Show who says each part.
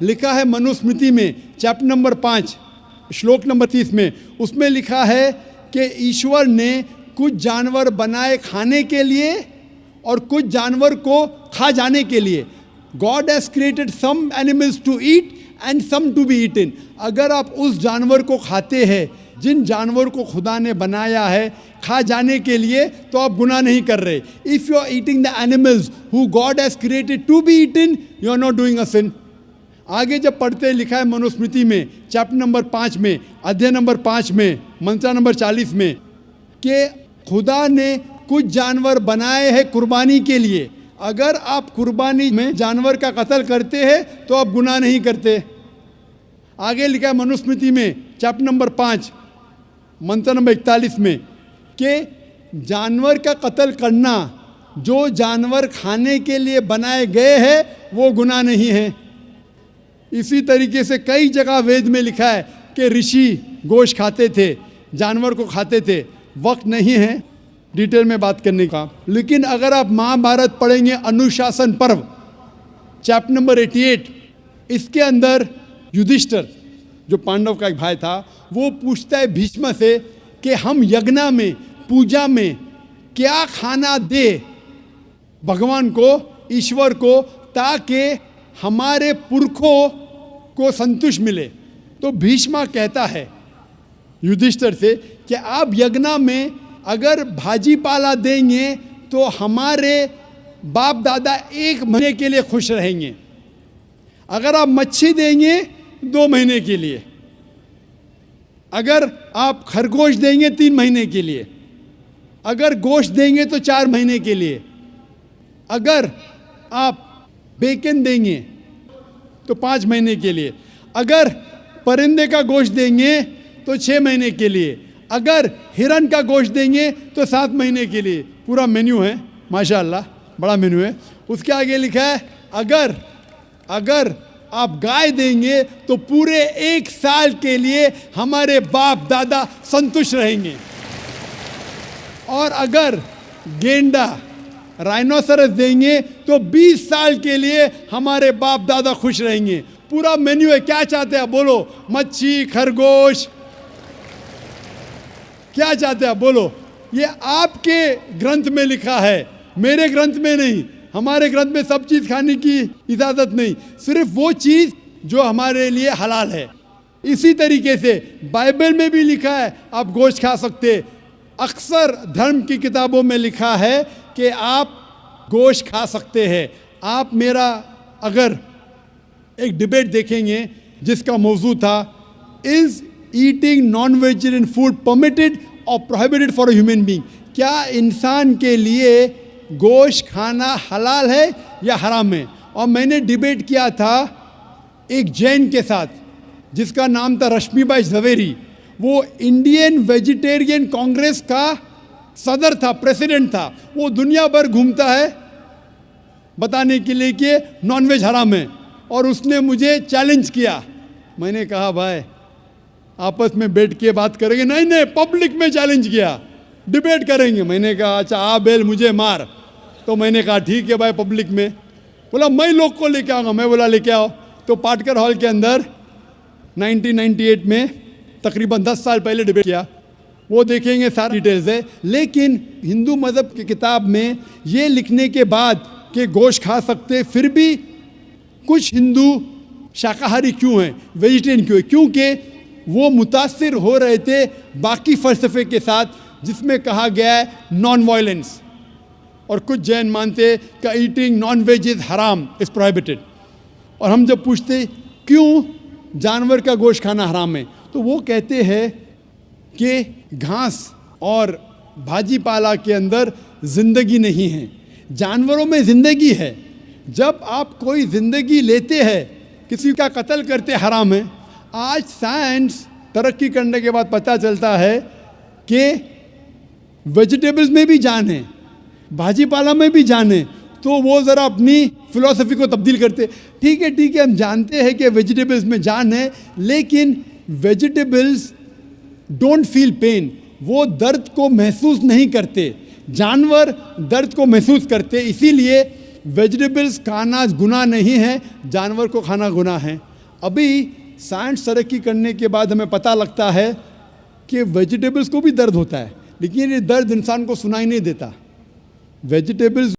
Speaker 1: लिखा है मनुस्मृति में चैप्टर नंबर 5 श्लोक नंबर 30 में, उसमें लिखा है कि ईश्वर ने कुछ जानवर बनाए खाने के लिए और कुछ जानवर को खा जाने के लिए। God has created some animals to eat and some to be eaten. अगर आप उस जानवर को खाते हैं जिन जानवर को खुदा ने बनाया है खा जाने के लिए, तो आप गुनाह नहीं कर रहे। If you are eating the animals who God has created to be eaten, you are not doing a sin. आगे जब पढ़ते हैं, लिखा है मनुस्मृति में चैप्टर नंबर 5 में अध्याय नंबर 5 में मंत्र नंबर 40 में कि खुदा ने कुछ जानवर बनाए हैं कुर्बानी के लिए। अगर आप कुर्बानी में जानवर का कत्ल करते हैं तो आप गुनाह नहीं करते। आगे लिखा है मनुस्मृति में चैप्टर नंबर 5 मंत्र नंबर 41 में कि जानवर का कत्ल करना जो जानवर खाने के लिए बनाए गए हैं वो गुनाह नहीं है। इसी तरीके से कई जगह वेद में लिखा है कि ऋषि गोश्त खाते थे, जानवर को खाते थे। वक्त नहीं है डिटेल में बात करने का, लेकिन अगर आप महाभारत पढ़ेंगे अनुशासन पर्व चैप्टर नंबर 88, इसके अंदर युधिष्ठिर जो पांडव का एक भाई था वो पूछता है भीष्म से कि हम यज्ञ में पूजा में क्या खाना दे भगवान को, ईश्वर को, ताकि हमारे पुरखों को संतुष्ट मिले। तो भीष्म कहता है युधिष्ठिर से कि आप यज्ञ में अगर भाजी पाला देंगे तो हमारे बाप दादा 1 महीने के लिए खुश रहेंगे। अगर आप मच्छी देंगे 2 महीने के लिए, अगर आप खरगोश देंगे 3 महीने के लिए, अगर गोश्त देंगे तो 4 महीने के लिए, अगर आप बेकन देंगे तो 5 महीने के लिए, अगर परिंदे का गोश्त देंगे तो 6 महीने के लिए, अगर हिरन का गोश्त देंगे तो 7 महीने के लिए। पूरा मेन्यू है, माशाअल्लाह बड़ा मेन्यू है। उसके आगे लिखा है अगर आप गाय देंगे तो पूरे 1 साल के लिए हमारे बाप दादा संतुष्ट रहेंगे, और अगर गेंडा राइनोसरस देंगे तो 20 साल के लिए हमारे बाप दादा खुश रहेंगे। पूरा मेन्यू है। क्या चाहते हैं बोलो? मच्छी, खरगोश, क्या चाहते हैं बोलो? ये आपके ग्रंथ में लिखा है, मेरे ग्रंथ में नहीं। हमारे ग्रंथ में सब चीज़ खाने की इजाज़त नहीं, सिर्फ वो चीज़ जो हमारे लिए हलाल है। इसी तरीके से बाइबल में भी लिखा है आप गोश्त खा सकते। अक्सर धर्म की किताबों में लिखा है कि आप गोश्त खा सकते हैं। आप मेरा अगर एक डिबेट देखेंगे जिसका मौजू था is eating non vegetarian food permitted और prohibited for a human being, क्या इंसान के लिए गोश्त खाना हलाल है या हराम है? और मैंने डिबेट किया था एक जैन के साथ जिसका नाम था रश्मिबाई झवेरी। वो इंडियन वेजिटेरियन कांग्रेस का सदर था, प्रेसिडेंट था। वो दुनिया भर घूमता है बताने के लिए कि नॉनवेज हराम है, और उसने मुझे चैलेंज किया। मैंने कहा भाई आपस में बैठ के बात करेंगे। नहीं, पब्लिक में चैलेंज किया, डिबेट करेंगे। मैंने कहा अच्छा आ बेल मुझे मार। तो मैंने कहा ठीक है भाई पब्लिक में। बोला मैं लोग को लेके आऊँगा। मैं बोला लेके आओ। तो पाटकर हॉल के अंदर 1998 में तकरीबन 10 साल पहले डिबेट किया। वो देखेंगे सारी डिटेल्स है। लेकिन हिंदू मज़हब की किताब में ये लिखने के बाद कि गोश्त खा सकते, फिर भी कुछ हिंदू शाकाहारी क्यों हैं, वेजिटेरियन क्यों है? क्योंकि वो मुतासिर हो रहे थे बाकी फ़लसफ़े के साथ जिसमें कहा गया है नॉन वायलेंस। और कुछ जैन मानते कि ईटिंग नॉन वेज इज़ हराम, इज़ प्रोहिबिटेड। और हम जब पूछते क्यों जानवर का गोश्त खाना हराम है, तो वो कहते हैं कि घास और भाजी पाला के अंदर ज़िंदगी नहीं है, जानवरों में ज़िंदगी है। जब आप कोई ज़िंदगी लेते हैं, किसी का कत्ल करते हराम है। आज साइंस तरक्की करने के बाद पता चलता है कि वेजिटेबल्स में भी जान है, भाजी पाला में भी जान है। तो वो ज़रा अपनी फ़िलॉसफी को तब्दील करते। ठीक है हम जानते हैं कि वेजिटेबल्स में जान है, लेकिन वेजिटेबल्स डोंट फील पेन, वो दर्द को महसूस नहीं करते। जानवर दर्द को महसूस करते, इसीलिए वेजिटेबल्स खाना गुनाह नहीं है, जानवर को खाना गुनाह है। अभी साइंस तरक्की करने के बाद हमें पता लगता है कि वेजिटेबल्स को भी दर्द होता है, लेकिन ये दर्द इंसान को सुनाई नहीं देता। वेजिटेबल्स